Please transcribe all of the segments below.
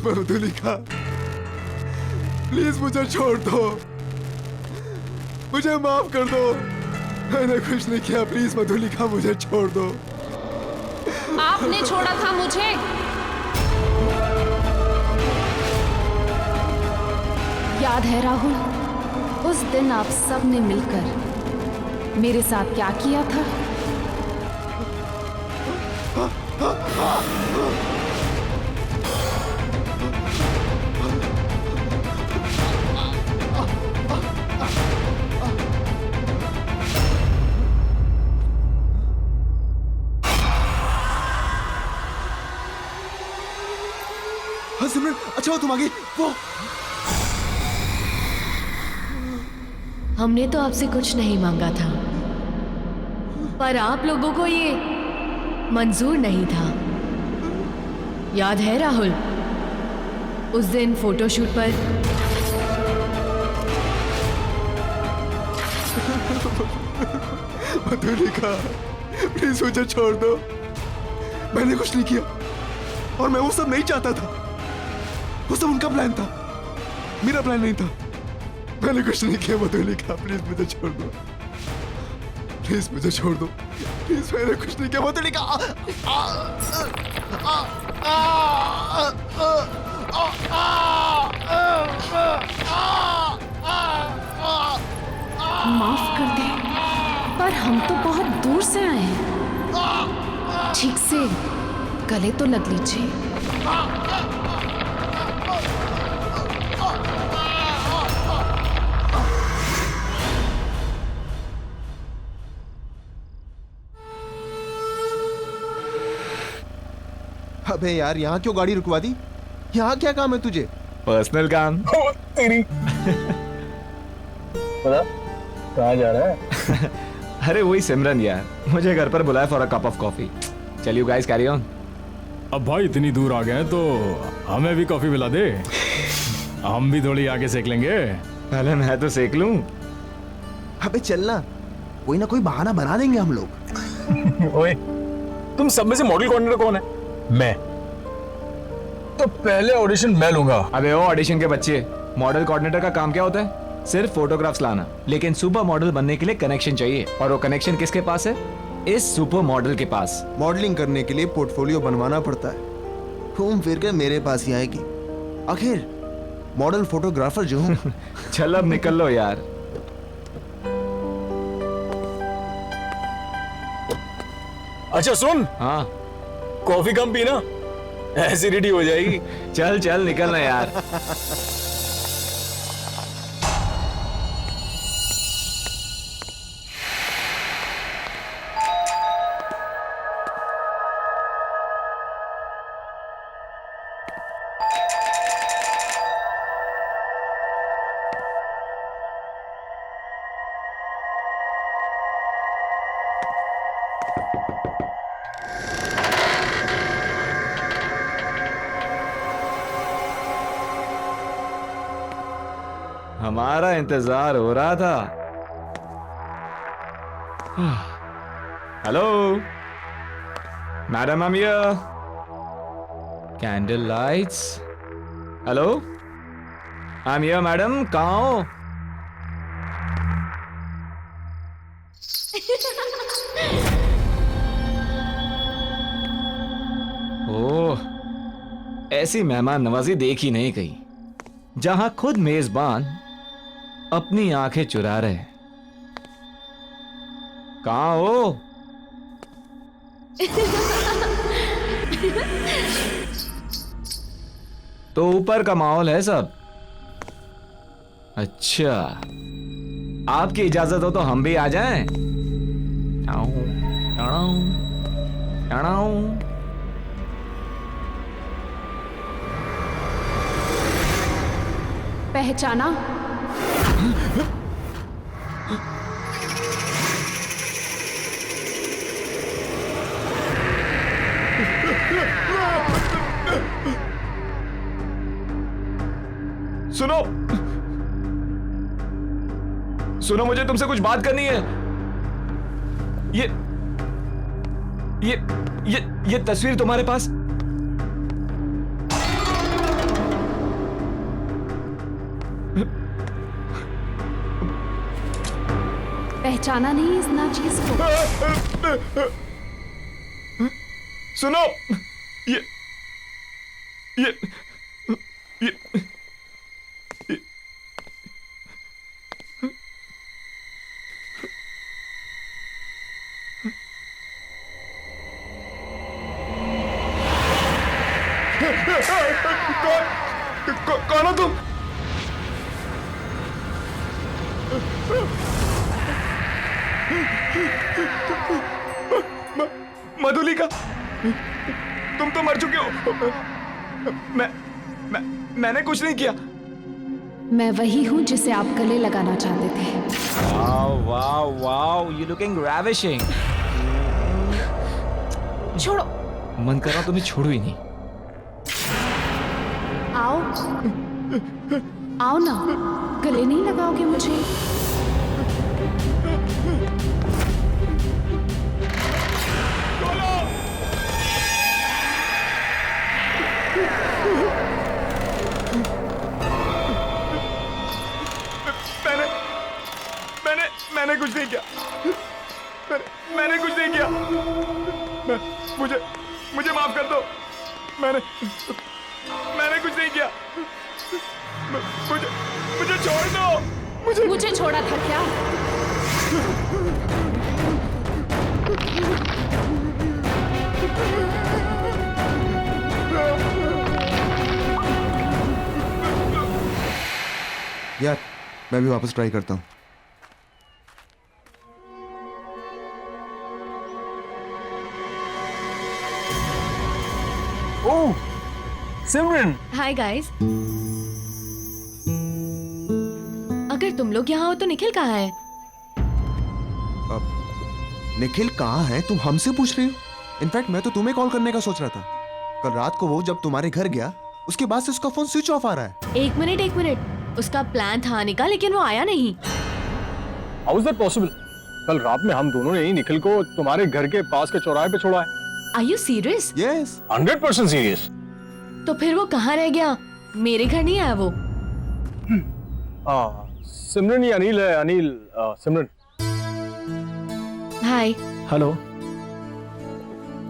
Madhulika, please मुझे छोड़ दो, मुझे माफ कर दो। मैंने कुछ नहीं किया, प्लीज मधुलिका मुझे छोड़ दो। आपने छोड़ा था मुझे। याद है राहुल, उस दिन आप सब ने मिलकर मेरे साथ क्या किया था? सिमरन, अच्छा हो तुम आ गई। वो हमने तो आपसे कुछ नहीं मांगा था, पर आप लोगों को ये मंजूर नहीं था। याद है राहुल, उस दिन फोटोशूट पर मधुलिका, प्लीज मुझे छोड़ दो। मैंने कुछ नहीं किया और मैं वो सब नहीं चाहता था। वो सब उनका प्लान था, मेरा प्लान नहीं था। मैंने कुछ नहीं किया मधुलिका, प्लीज मुझे छोड़ दो। प्लीज मुझे छोड़ दो, प्लीज। मैंने कुछ नहीं किया मधुलिका। माफ कर दे, पर हम तो बहुत दूर से आए हैं। ठीक से गले तो लग लीजिए। अबे यार, यहाँ क्यों गाड़ी रुकवा दी? यहाँ क्या काम है तुझे? पर्सनल काम। तेरी पता कहाँ जा रहा है? अरे वही सिमरन यार, मुझे घर पर बुलाया for a cup of coffee. चल यू गाइस कैरी ऑन। अब भाई इतनी दूर आ गए हैं तो हमें भी कॉफी पिला दे, हम भी थोड़ी आगे सेक लेंगे। पहले मैं तो सेक लूं। अबे चलना, कोई ना कोई बहाना बना देंगे हम लोग। ओए, तुम सब में से मॉडल कोऑर्डिनेटर कौन है? मैं। तो पहले ऑडिशन मैं लूंगा। अबे ओ ऑडिशन के बच्चे, मॉडल कोऑर्डिनेटर का काम क्या होता है? सिर्फ फोटोग्राफ्स लाना। लेकिन सुपर मॉडल बनने के लिए कनेक्शन चाहिए, और वो कनेक्शन किसके पास है? इस सुपर मॉडल के पास। मॉडलिंग करने के लिए पोर्टफोलियो बनवाना पड़ता है। घूम फिर कर मेरे पास ही आएगी। आखिर मॉडल फोटोग्राफर जो हूँ। चल अब निकल लो यार। अच्छा सुन, हाँ कॉफी कम पीना, एसिडिटी हो जाएगी। चल चल निकलना यार। हमारा इंतजार हो रहा था। Hello madam, I'm here. Candle lights. Hello, I'm here madam, कहाँ हो? ओह, ऐसी मेहमान नवाजी देखी नहीं कहीं, जहां खुद मेजबान अपनी आंखें चुरा रहे। कहाँ हो? तो ऊपर का माहौल है सब। अच्छा, आपकी इजाजत हो तो हम भी आ जाएं? पहचाना? सुनो सुनो, मुझे तुमसे कुछ बात करनी है। ये तस्वीर तुम्हारे पास? पहचाना नहीं इस नाचीज को? सुनो, ये कौन हो तुम? मधुलिका, तुम तो मर चुके हो। मैंने कुछ नहीं किया। मैं वही हूँ जिसे आप गले लगाना चाहते थे। Wow wow wow, you looking ravishing। छोड़ो। मन कर रहा तुम्हें छोड़ो ही नहीं। आओ आओ ना, गले नहीं लगाओगे मुझे? मैंने कुछ नहीं किया। मैंने कुछ नहीं किया। मुझे माफ कर दो। मैंने कुछ नहीं किया। मुझे छोड़ दो। मुझे छोड़ा था क्या? यार मैं भी वापस ट्राई करता हूँ। ओह सिमरन, हाय गाइस। अगर तुम लोग यहाँ हो तो निखिल कहाँ है? निखिल कहाँ है तुम हमसे पूछ रही हो? इनफैक्ट मैं तो तुम्हें कॉल करने का सोच रहा था। कल रात को वो जब तुम्हारे घर गया उसके बाद से उसका फोन स्विच ऑफ आ रहा है। एक मिनट, उसका प्लान था आने का लेकिन वो आया नहीं। How is that possible? कल रात में हम दोनों ने ही निखिल को तुम्हारे घर के पास के चौराहे पे छोड़ा है। Are you serious? Yes 100% serious. तो फिर वो कहाँ रह गया? मेरे घर नहीं आया वो? सिमरन ये अनिल है। अनिल, सिमरन। हाय। हेलो।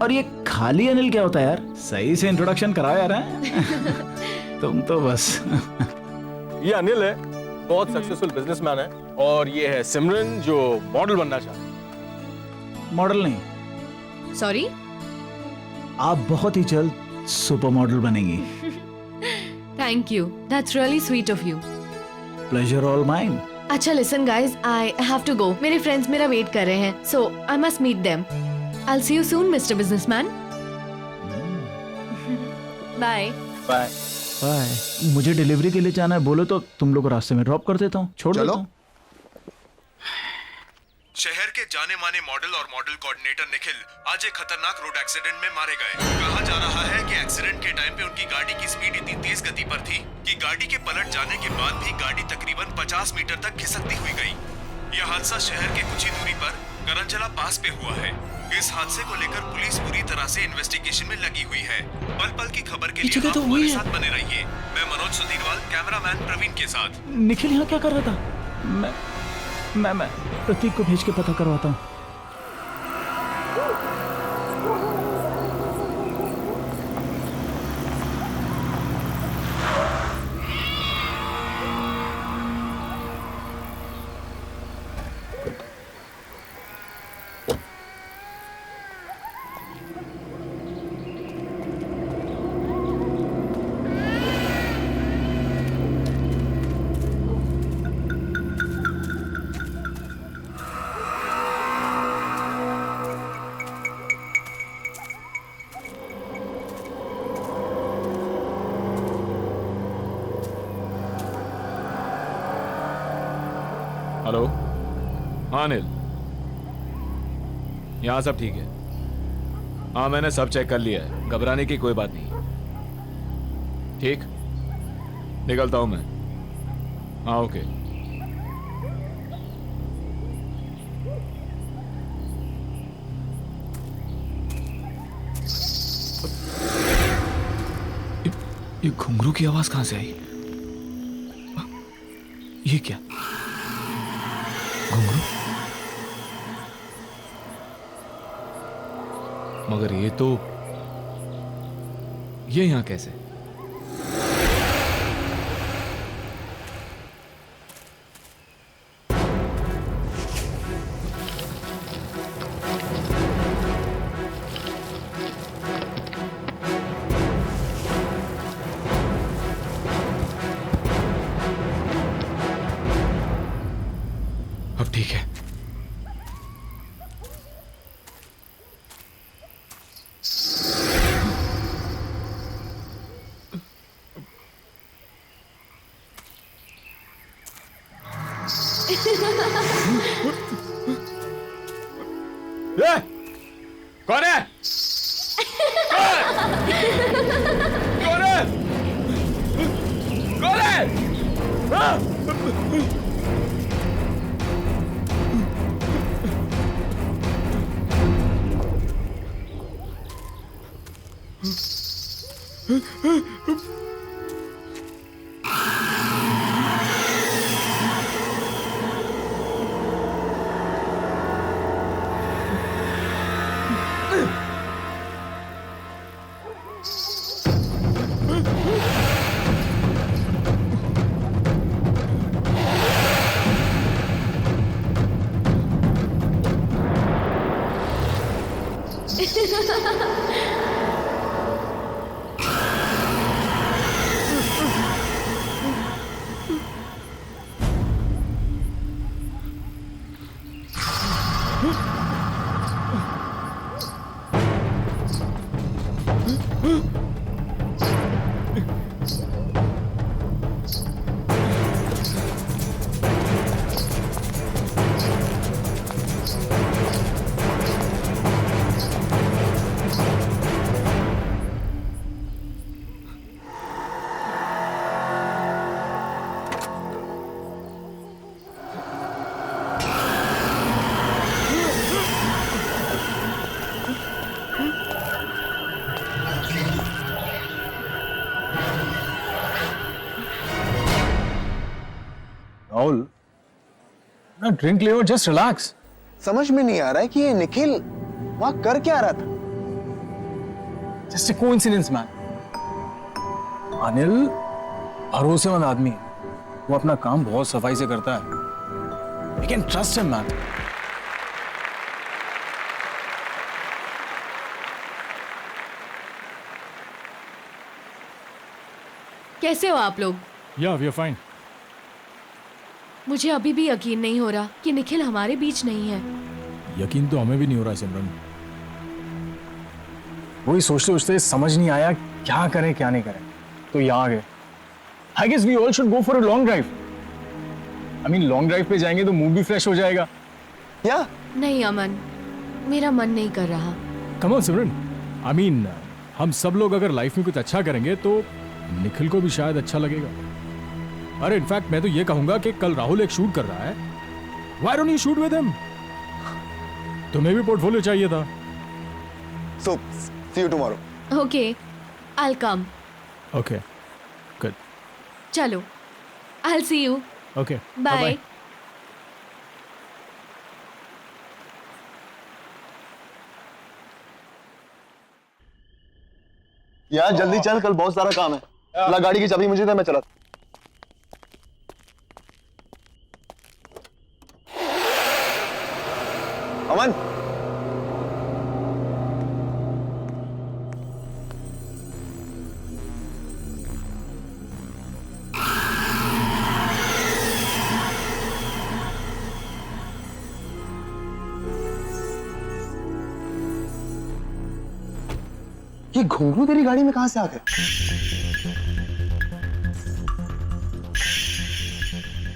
और ये खाली अनिल क्या होता है यार? सही से इंट्रोडक्शन कराओ यार। हैं? तुम तो बस। ये अनिल है, बहुत सक्सेसफुल बिजनेसमैन है, और ये है सिमरन जो मॉडल बनना चाहती है। मॉडल नहीं, सॉरी? आप बहुत ही जल्द सुपर मॉडल बनेंगी। Thank you, that's really sweet of you. Pleasure all mine. अच्छा listen guys, I have to go. मेरे फ्रेंड्स मेरा वेट कर रहे हैं, so I must meet them. I will see you soon mister businessman. Bye. Bye. Bye. मुझे delivery के लिए जाना है, बोलो तो तुम लोग रास्ते में ड्रॉप कर देता हूँ। छोड़ चलो। देता हूँ। शहर के जाने माने मॉडल और मॉडल कोऑर्डिनेटर निखिल आज एक खतरनाक रोड एक्सीडेंट में मारे गए। कहा जा रहा है कि एक्सीडेंट के टाइम पे उनकी गाड़ी की स्पीड इतनी तेज गति पर थी कि गाड़ी के पलट जाने के बाद भी गाड़ी तकरीबन 50 मीटर तक खिसकती हुई गई। यह हादसा शहर के कुछ ही दूरी पर करंजला पास पे हुआ है। इस हादसे को लेकर पुलिस पूरी तरह से इन्वेस्टिगेशन में लगी हुई है। पल पल की खबर के लिए आप हमारे साथ बने रहिए। मैं मनोज सुधीरवाल, कैमरामैन प्रवीण के साथ। निखिल यहाँ क्या कर रहा था? मैं प्रतीक को भेज के पता करवाता हूँ। हेलो। हाँ अनिल, यहाँ सब ठीक है। हाँ मैंने सब चेक कर लिया है, घबराने की कोई बात नहीं। ठीक, निकलता हूँ मैं। हाँ ओके। ये घुंघरू की आवाज कहां से आई? ये क्या? घुंघरू? मगर ये यहां कैसे? अब ठीक है। कौन है? कौन है? कौन है? हाँ? राहुल, ना ड्रिंक ले और जस्ट रिलैक्स। समझ में नहीं आ रहा है कि ये निखिल वहां कर क्या रहा था। Just a coincidence man. Anil भरोसेमंद आदमी है, वो अपना काम बहुत सफाई से करता है। We can trust him man. कैसे हो आप लोग? या वी आर फाइन। मुझे अभी भी यकीन नहीं हो रहा कि निखिल हमारे बीच नहीं है। यकीन तो हमें भी नहीं हो रहा है सिमरन। वही सोचते सोचते समझ नहीं आया क्या करें क्या नहीं करें, तो यहाँ आ गए। I guess we all should go for a long drive. I mean long drive पे जाएंगे तो मूड भी फ्रेश हो जाएगा। या नहीं अमन, मेरा मन नहीं कर रहा। Come on Simran, I mean हम सब लोग अगर लाइफ में कुछ अच्छा करेंगे तो निखिल को भी शायद अच्छा लगेगा। अरे इनफैक्ट मैं तो ये कहूंगा कि कल राहुल एक शूट कर रहा है, why don't you shoot with him? तुम्हें भी पोर्टफोलियो चाहिए था। So see you tomorrow. Okay, I will come. Okay good. चलो, I will see you. Okay bye. यार जल्दी चल, कल बहुत सारा काम है। ला गाड़ी की चाबी मुझे दे, मैं चला। अमन, ये घुंघरू तेरी गाड़ी में कहां से आ गए?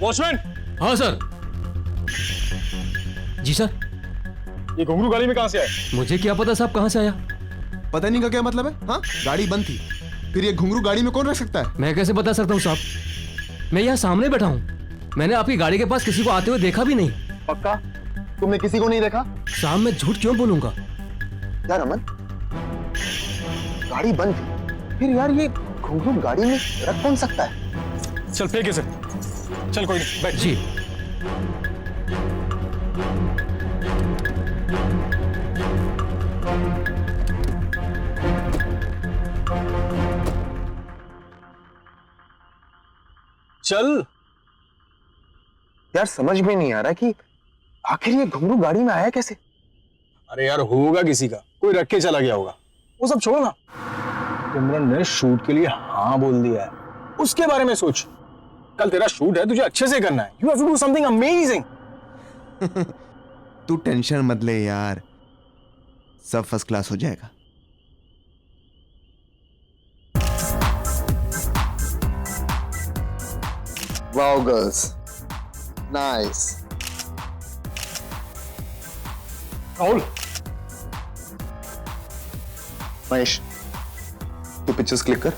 वॉचमैन। हाँ सर। जी सर। ये घुंघरू गाड़ी में कहां से आया? मुझे क्या पता साहब कहाँ से आया। पता नहीं का क्या मतलब है? हाँ, गाड़ी बंद थी, फिर ये घुंघरू गाड़ी में कौन रख सकता है? मैं कैसे बता सकता हूँ साहब, मैं यहाँ सामने बैठा हूँ। मैंने आपकी गाड़ी के पास किसी को आते हुए देखा भी नहीं। पक्का तुमने किसी को नहीं देखा? साहब मैं झूठ क्यों बोलूंगा। यार अमन, गाड़ी बंद थी, फिर यार ये घुंघरू गाड़ी में रख कौन सकता है? चल फेंक इसे। चल कोई नहीं, बैठ। जी। चल। यार समझ में नहीं आ रहा कि आखिर ये घुंघरू गाड़ी में आया कैसे? अरे यार होगा किसी का, कोई रख के चला गया होगा। वो सब छोड़ो ना, सिमरन ने शूट के लिए हाँ बोल दिया है, उसके बारे में सोच। कल तेरा शूट है, तुझे अच्छे से करना है। You have to do something amazing. तू टेंशन मत ले यार, सब फर्स्ट क्लास हो जाएगा। Wow girls, nice. Rahul, Mahesh, तू पिक्चर्स क्लिक कर।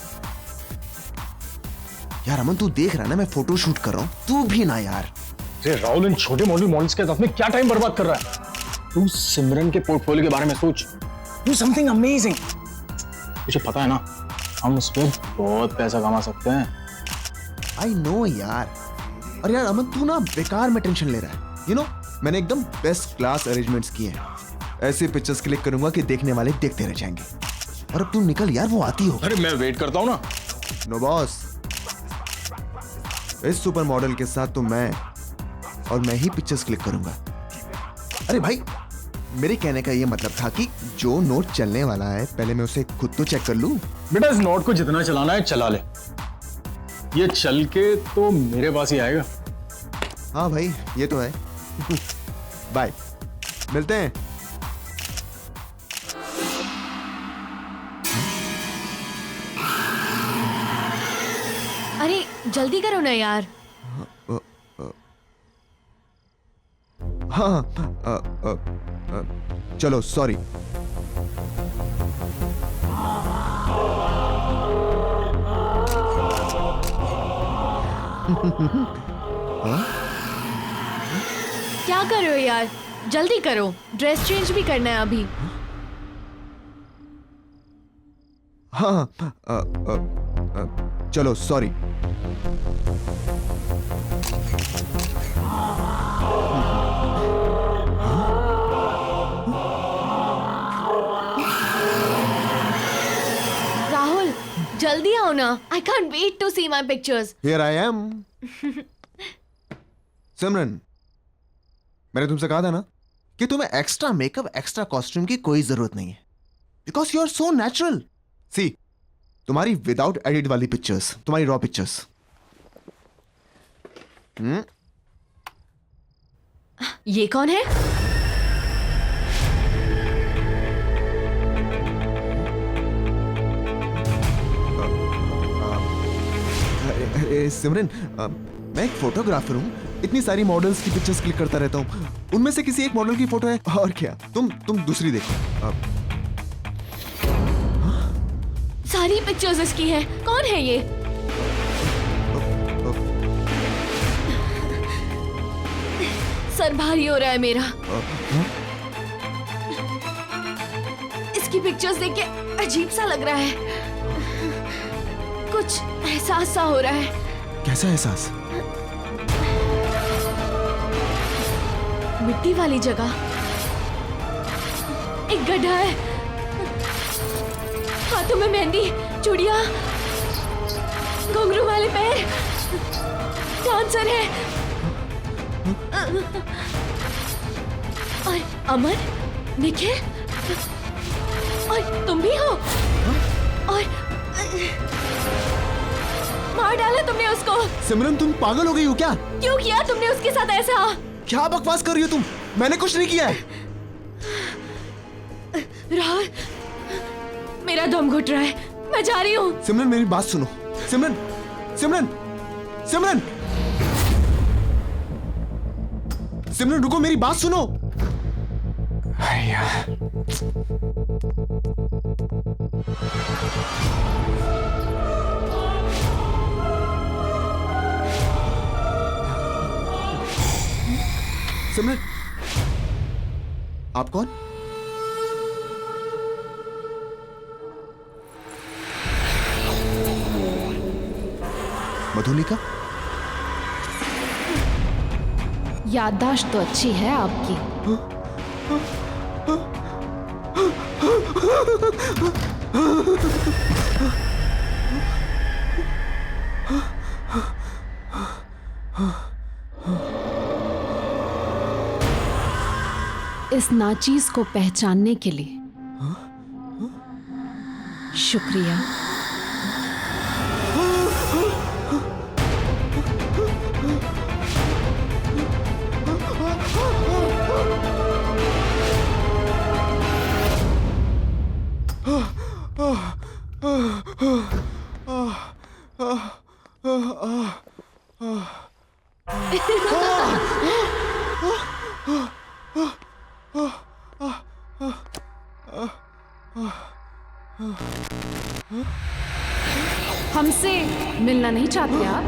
यार अमन तू देख रहा है ना मैं फोटो शूट कर रहा हूं, तू भी ना यार। अरे राहुल, इन छोटे मॉडल्स के साथ में क्या टाइम बर्बाद कर रहा है? तू सिमरन के पोर्टफोलियो के बारे में सोच। Do something amazing. तुझे पता है ना, हम उस पर बहुत पैसा कमा सकते हैं। आई नो यार। और यार अमन तू ना बेकार में टेंशन ले रहा है। यू नो मैंने एकदम बेस्ट क्लास अरेंजमेंट्स किए हैं। ऐसे पिक्चर्स क्लिक करूंगा कि देखने वाले देखते रह जाएंगे। और अब तू निकल यार, वो आती हो। अरे मैं वेट करता हूं ना। नो बॉस, इस सुपर मॉडल के साथ तो मैं ही पिक्चर्स क्लिक करूंगा। अरे भाई, मेरे कहने का ये मतलब था कि जो नोट चलने वाला है पहले मैं उसे खुद तो चेक कर लूं। बेटा, इस नोट को जितना चलाना है चला ले। ये चल के तो मेरे पास ही आएगा। हाँ भाई, ये तो है। बाय, मिलते हैं। अरे जल्दी करो ना यार। हाँ, चलो सॉरी। क्या कर रहे हो यार, जल्दी करो, ड्रेस चेंज भी करना है अभी। हाँ, चलो सॉरी। राहुल जल्दी आओ ना, I can't wait to see my pictures. Here I am. Simran, मैंने तुमसे कहा था ना कि तुम्हें एक्स्ट्रा मेकअप, एक्स्ट्रा कॉस्ट्यूम की कोई जरूरत नहीं है, because you are so natural. See, तुम्हारी विदाउट एडिट वाली पिक्चर्स, तुम्हारी रॉ पिक्चर्स। ये कौन है? अरे सिमरन, मैं एक फोटोग्राफर हूँ, इतनी सारी मॉडल्स की पिक्चर्स क्लिक करता रहता हूँ। उनमें से किसी एक मॉडल की फोटो है, और क्या। तुम दूसरी देखो। सारी पिक्चर्स इसकी हैं। कौन है ये? सर भारी हो रहा है मेरा। इसकी पिक्चर्स देख के अजीब सा लग रहा है, कुछ एहसास सा हो रहा है। कैसा एहसास? मिट्टी वाली जगह एक गड्ढा है, हाथों में मेहंदी, चूड़ियां, घुंघरू वाले पैर, डांसर है। और अमन, निखिल, और तुम भी हो। और मार डाला तुमने उसको। सिमरन, तुम पागल हो गई हो क्या? क्यों किया तुमने उसके साथ ऐसा? क्या बकवास कर रही हो तुम? मैंने कुछ नहीं किया है। राहुल, मेरा दम घुट रहा है, मैं जा रही हूँ। सिमरन मेरी बात सुनो। सिमरन, सिमरन, सिमरन, सिमरन रुको, मेरी बात सुनो। सिमरन, आप कौन? मधुलिका? याददाश्त तो अच्छी है आपकी। इस नाचीज को पहचानने के लिए शुक्रिया। हमसे मिलना नहीं चाहते आप?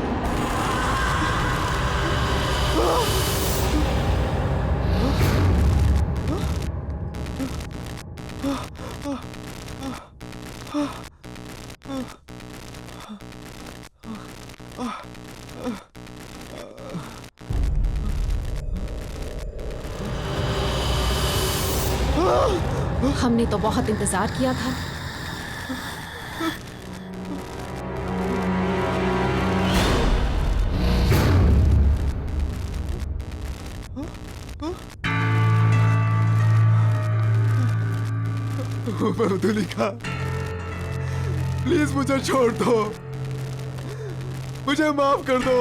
हमने तो बहुत इंतजार किया था। मधुलिका, प्लीज मुझे छोड़ दो, मुझे माफ कर दो।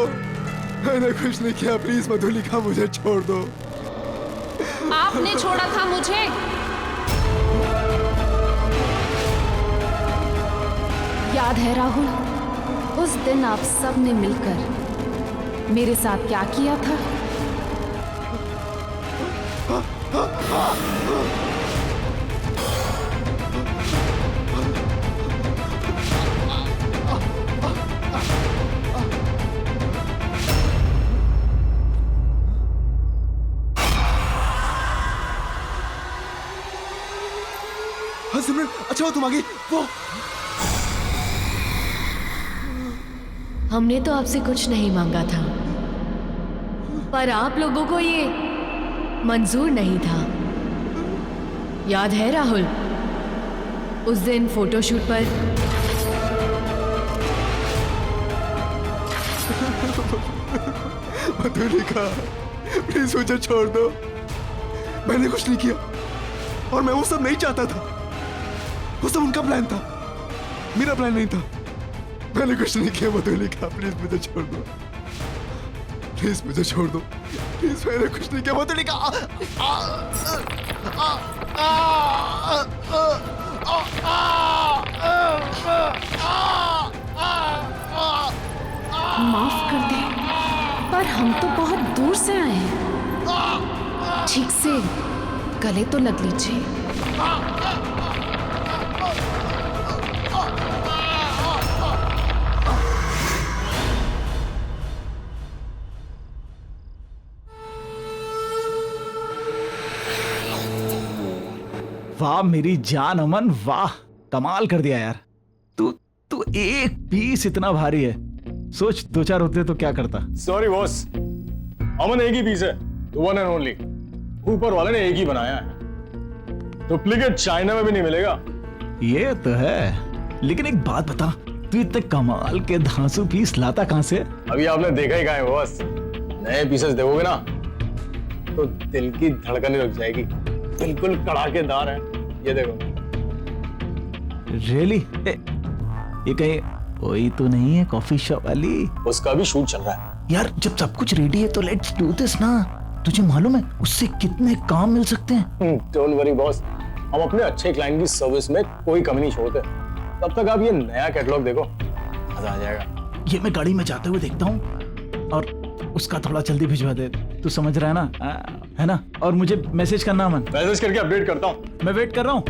मैंने कुछ नहीं किया, प्लीज मधुलिका मुझे छोड़ दो। आपने छोड़ा था मुझे। याद है राहुल, उस दिन आप सब ने मिलकर मेरे साथ क्या किया था? हाँ सिमरन, अच्छा हो तुम आ गई। वो हमने तो आपसे कुछ नहीं मांगा था, पर आप लोगों को ये मंजूर नहीं था। याद है राहुल, उस दिन फोटोशूट पर मधुलिका, प्लीज मुझे छोड़ दो। मैंने कुछ नहीं किया और मैं वो सब नहीं चाहता था। वो सब उनका प्लान था, मेरा प्लान नहीं था। मैंने कुछ नहीं किया मधुलिका, प्लीज मुझे छोड़ दो। प्लीज मुझे छोड़ दो, प्लीज। मैंने कुछ नहीं किया मधुलिका। माफ कर दे, पर हम तो बहुत दूर से आए हैं। ठीक से गले तो लग लीजिए। वाह मेरी जान अमन, वाह कमाल कर दिया यार। तू तू एक पीस इतना भारी है, सोच दो चार होते तो क्या करता। सॉरी बॉस, अमन एक ही पीस है, वन एंड ओनली। ऊपर वाले ने एक ही बनाया है, डुप्लीकेट चाइना में भी नहीं मिलेगा। ये तो है, लेकिन एक बात बता, तू इतने कमाल के धांसू पीस लाता कहां से? अभी आपने देखा ही कहाँ है बॉस। नए पीसेस देखोगे ना तो दिल की धड़कन रुक जाएगी। बिल्कुल कड़ाकेदार है, ये देखो। रियली? ये कहीं वही तो नहीं है कॉफी शॉप वाली? उसका भी शूट चल रहा है यार जब सब कुछ रेडी है तो लेट्स डू दिस ना। तुझे मालूम है उससे कितने काम मिल सकते हैं? डोंट वरी बॉस, हम अपने अच्छे क्लाइंट की सर्विस में कोई कमी नहीं छोड़ते। तब तक आप ये नया कैटलॉग देखो, मजा आ जाएगा। ये मैं गाड़ी में जाते हुए देखता हूँ, और उसका थोड़ा जल्दी भिजवा दे। तू समझ रहा है ना? है ना? और मुझे मैसेज करना अमन। मैसेज करके अपडेट करता हूँ। मैं वेट कर रहा हूँ।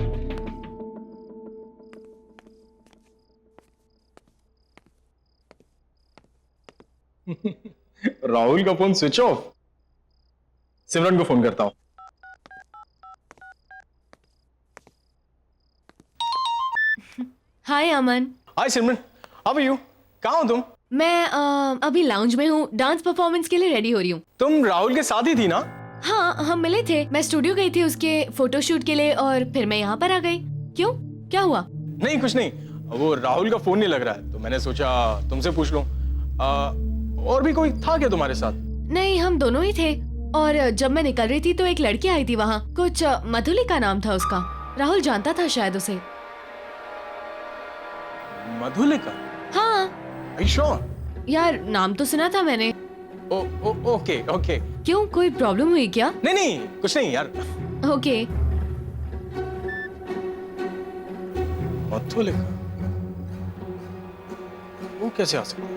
राहुल का फोन स्विच ऑफ। सिमरन को फोन करता हूँ। हाय अमन। हाय सिमरन, हाउ आर यू? कहाँ हो तुम? मैं अभी लाउंज में हूँ, डांस परफॉर्मेंस के लिए रेडी हो रही हूँ। तुम राहुल के साथ ही थी ना? हाँ, हम मिले थे। मैं स्टूडियो गई थी उसके फोटोशूट के लिए और फिर मैं यहाँ पर आ गई। क्यों, क्या हुआ? नहीं कुछ नहीं, वो राहुल का फोन नहीं लग रहा है तो मैंने सोचा तुमसे पूछ लूं। और भी कोई था क्या तुम्हारे साथ? नहीं, हम दोनों ही थे। और जब मैं निकल रही थी तो एक लड़की आई थी वहाँ, कुछ मधुलिका नाम था उसका। राहुल जानता था शायद उसे। मधुलिका? हाँ Are you sure? यार, नाम तो सुना था मैंने। Okay okay. क्यों, कोई प्रॉब्लम हुई क्या? नहीं नहीं कुछ नहीं यार। ओके। मधुलिका वो कैसे आ सकती है?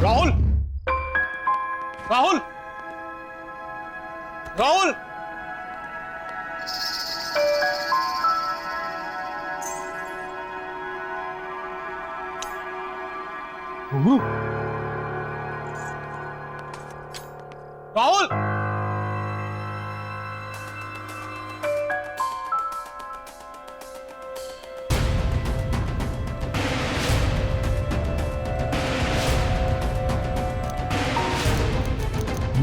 राहुल, राहुल, राहुल! राहुल!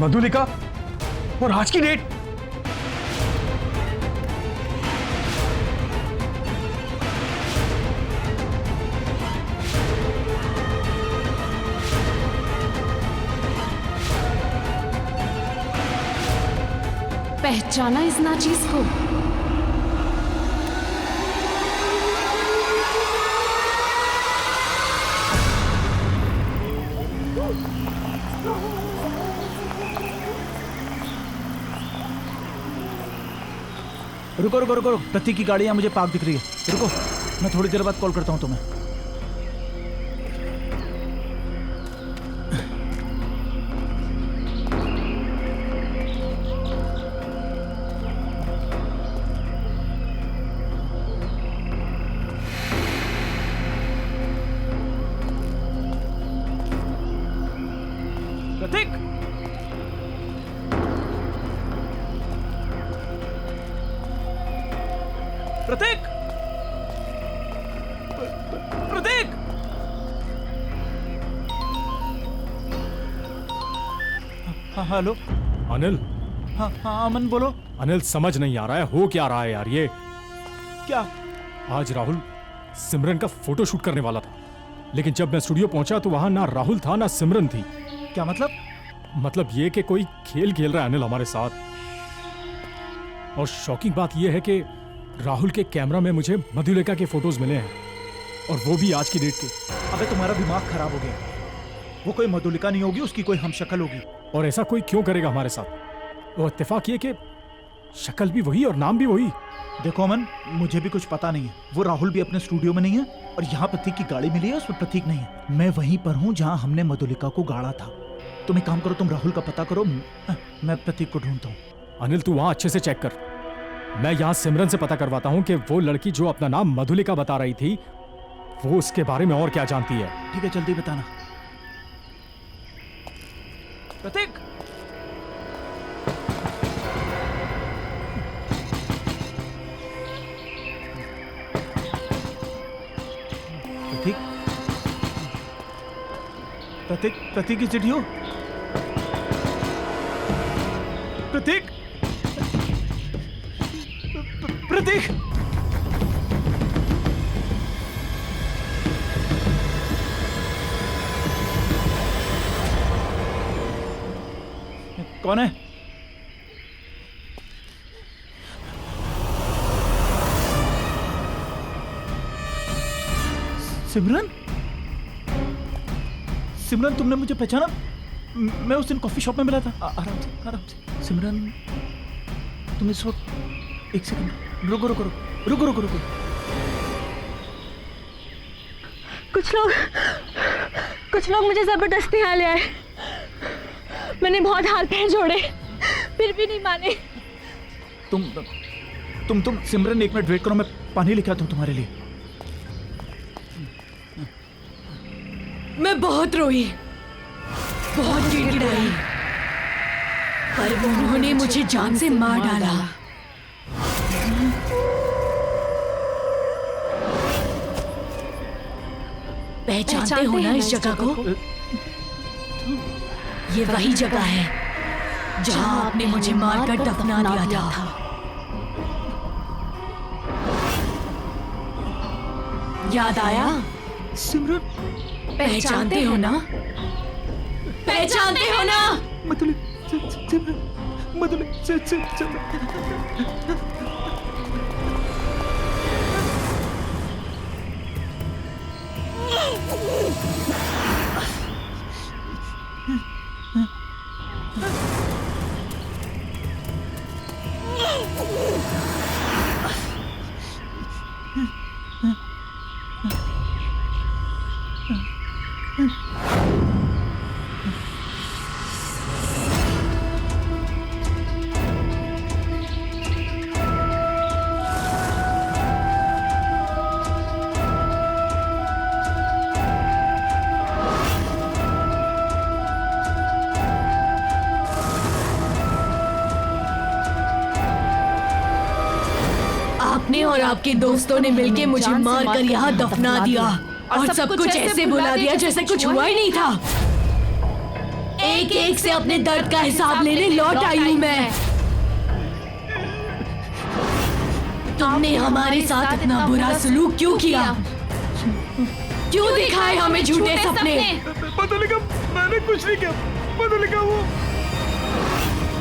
मधुलिका और आज की डेट। पहचाना इस नाचीज को? रुको रुको रुको, प्रतीक की गाड़ी यहाँ मुझे पार्क दिख रही है। रुको, मैं थोड़ी देर बाद कॉल करता हूँ तुम्हें। प्रतीक, प्रतीक, प्रतीक! हाँ हेलो। अनिल, हाँ हाँ अमन बोलो। अनिल समझ नहीं आ रहा है हो क्या रहा है यार ये। क्या? आज राहुल सिमरन का फोटो शूट करने वाला था, लेकिन जब मैं स्टूडियो पहुंचा तो वहां ना राहुल था ना सिमरन थी। क्या मतलब? मतलब ये कि कोई खेल खेल रहा है अनिल हमारे साथ। और शॉकिंग बात यह है कि राहुल के कैमरा में मुझे मधुलिका के फोटोज मिले हैं, और वो भी आज की डेट के। अबे तुम्हारा दिमाग खराब हो गया। वो कोई मधुलिका नहीं होगी, उसकी कोई हमशक्ल होगी। और ऐसा कोई क्यों करेगा हमारे साथ? वो इत्तेफाक ये कि शक्ल भी वही और नाम भी वही। देखो अमन, मुझे भी कुछ पता नहीं है। वो राहुल भी अपने स्टूडियो में नहीं है, और यहाँ प्रतीक की गाड़ी मिली है, उसमें प्रतीक नहीं है। मैं वहीं पर हूँ जहाँ हमने मधुलिका को गाड़ा था। तुम एक काम करो, तुम राहुल का पता करो, मैं प्रतीक को ढूंढता हूँ। अनिल तू वहां अच्छे से चेक कर, मैं यहाँ सिमरन से पता करवाता हूँ कि वो लड़की जो अपना नाम मधुलिका बता रही थी वो उसके बारे में और क्या जानती है। ठीक है, जल्दी बताना। प्रतीक! प्रतीक, प्रतीक, प्रतीक की चिट्ठी हो? प्रतीक, प्रतीक! कौन है? सिमरन? सिमरन, तुमने मुझे पहचाना? मैं उस दिन कॉफी शॉप में मिला था। आराम से, आराम से। सिमरन, तुम इस वक्त एक सेकंड रुको रुको रुको रुको रुको रुको। कुछ लोग मुझे जबरदस्ती यहाँ ले आए। मैंने बहुत हाथ पैर जोड़े, फिर भी नहीं माने। तुम सिमरन एक मिनट वेट करो, मैं पानी लेके आता हूँ तुम्हारे लिए। मैं बहुत रोई, बहुत गिड़गिड़ाई, पर उन्होंने मुझे जान से मार डाला। पहचानते हो ना इस जगह को? ये वही जगह है जहां आपने मुझे मारकर दफना दिया था। याद आया? सिमरन, पहचानते हो ना? पहचानते हो ना? मधुली, सिमरन, मधुली, सिमरन। आपने और आपके दोस्तों ने मिलके मुझे मारकर यहाँ दफना दिया और सब कुछ ऐसे भुला दिया जैसे कुछ हुआ ही नहीं था। एक एक से अपने दर्द का हिसाब लेने लौट आई हूँ मैं। तुमने हमारे साथ इतना बुरा सलूक क्यों किया? क्यों दिखाए हमें झूठे सपने? मधुलिका, मैंने कुछ नहीं किया। मधुलिका, वो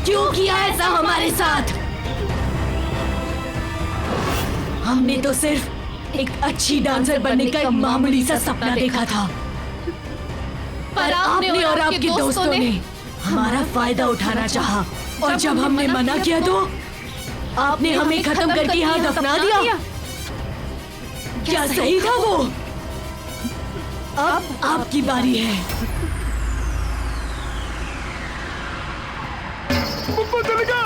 क्यों किया ऐसा हमारे साथ? हमने तो सिर्फ एक अच्छी डांसर बनने का एक मामूली सा सपना देखा था, पर आपने और आपके दोस्तों ने हमारा फायदा उठाना चाहा, और जब हमने मना किया तो आपने हमें खत्म करके यहाँ दफना दिया। क्या सही था वो? अब आपकी बारी है। मधुलिका,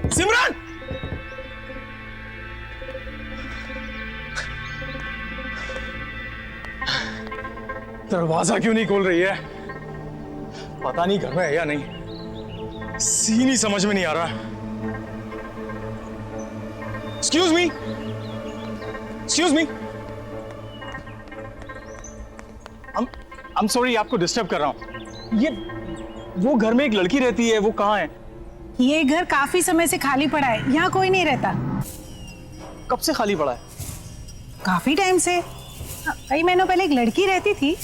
सिमरन! दरवाजा क्यों नहीं खोल रही है? पता नहीं घर में है या नहीं। सीन ही समझ में नहीं आ रहा। Excuse me, excuse me. I'm sorry आपको डिस्टर्ब कर रहा हूं। ये वो घर में एक लड़की रहती है, वो कहाँ है? ये घर काफी समय से खाली पड़ा है, यहाँ कोई नहीं रहता। कब से खाली पड़ा है? काफी टाइम से। कई महीनों पहले एक लड़की रहती थी,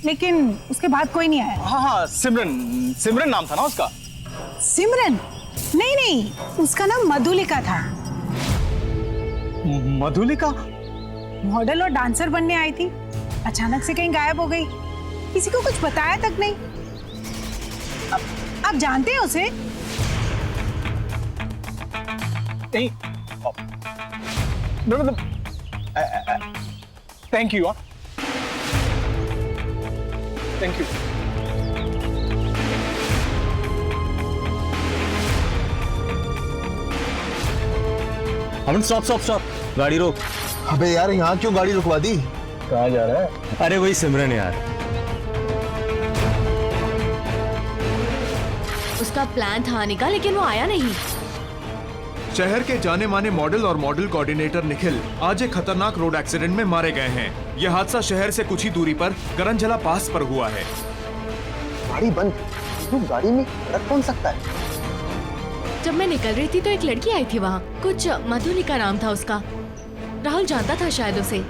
लेकिन उसके बाद कोई नहीं आया। हाँ हाँ, सिमरन, सिमरन नाम था ना उसका? सिमरन? नहीं नहीं, उसका नाम मधुलिका था। मधुलिका? मॉडल और डांसर बनने आई थी, अचानक से कहीं गायब हो गई, किसी को कुछ बताया तक नहीं। आप जानते हैं उसे? नहीं, मतलब thank you. Thank you. Aman stop stop stop, गाड़ी रोक। अबे यार, यहाँ क्यों गाड़ी रुकवा दी? कहाँ जा रहा है? अरे वही सिमरन यार। उसका प्लान था आने का, लेकिन वो आया नहीं। शहर के जाने माने मॉडल और मॉडल कोऑर्डिनेटर निखिल आज एक खतरनाक रोड एक्सीडेंट में मारे गए हैं। यह हादसा शहर से कुछ ही दूरी पर करंजला पास पर हुआ है। गाड़ी बंद, तो गाड़ी में रख कौन सकता है? जब मैं निकल रही थी तो एक लड़की आई थी वहाँ, कुछ मधुलिका नाम था उसका। राहुल जानता था शायद उसे।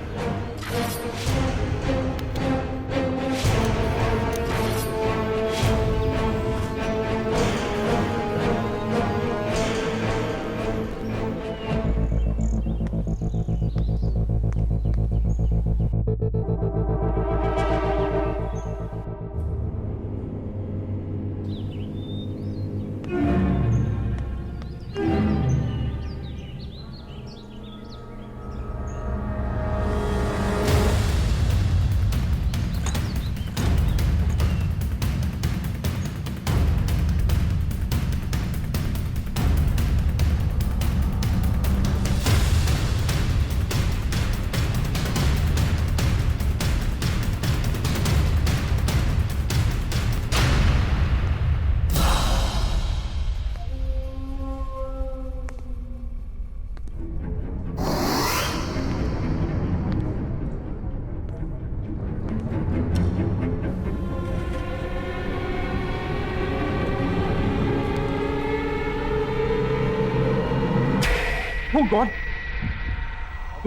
Oh God!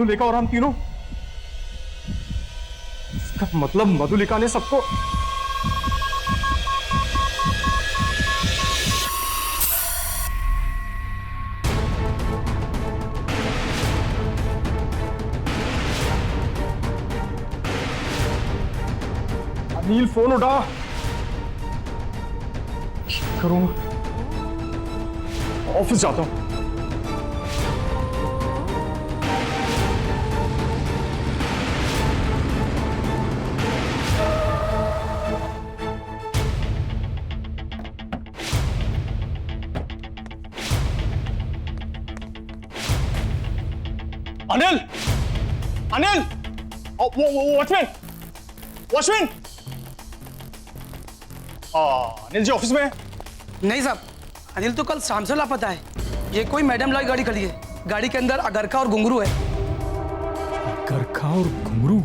मधुलिका और हम तीनों, इसका मतलब मधुलिका ने सबको अनिल फोन उठा करूंगा, ऑफिस जाता हूं। Anil, Anil, watchman, watchman. Anil ji office में? नहीं साहब, अनिल तो कल शाम से लापता है। ये कोई मैडम लाई गाड़ी खड़ी है, गाड़ी के अंदर अगरखा और घुंघरू है। अगरखा और घुंघरू?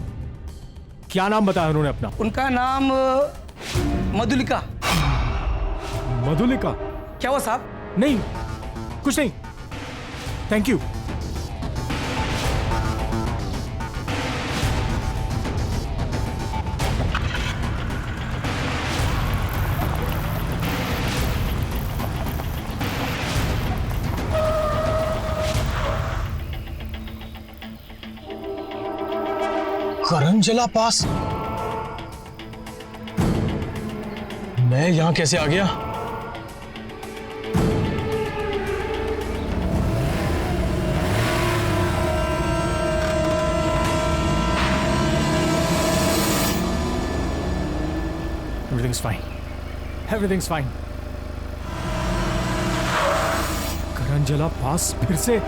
क्या नाम बताया उन्होंने अपना? उनका नाम मधुलिका। मधुलिका? क्या हुआ साहब? नहीं, कुछ नहीं, थैंक यू। करंजला पास? मैं यहां कैसे आ गया? Everything's fine. Everything's fine. करंजला पास फिर से?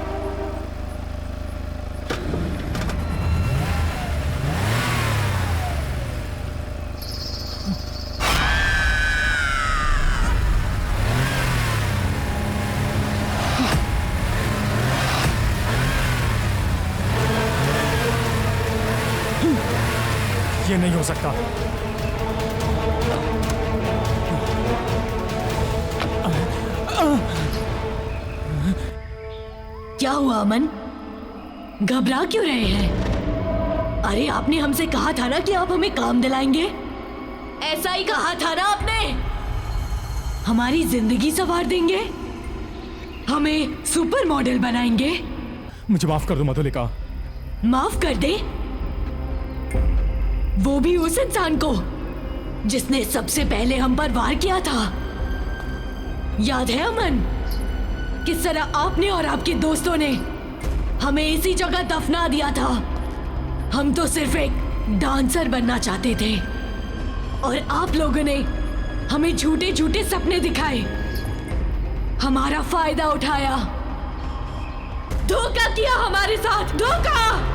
ये नहीं हो सकता। क्या हुआ अमन? घबरा क्यों रहे हैं? अरे आपने हमसे कहा था ना कि आप हमें काम दिलाएंगे। ऐसा ही कहा था ना आपने। हमारी जिंदगी संवार देंगे, हमें सुपर मॉडल बनाएंगे। मुझे माफ कर दो मधुलिका। माफ कर दे? वो भी उस इंसान को जिसने सबसे पहले हम पर वार किया था। याद है अमन, किस तरह आपने और आपके दोस्तों ने हमें इसी जगह दफना दिया था। हम तो सिर्फ एक डांसर बनना चाहते थे और आप लोगों ने हमें झूठे झूठे सपने दिखाए, हमारा फायदा उठाया, धोखा किया हमारे साथ, धोखा।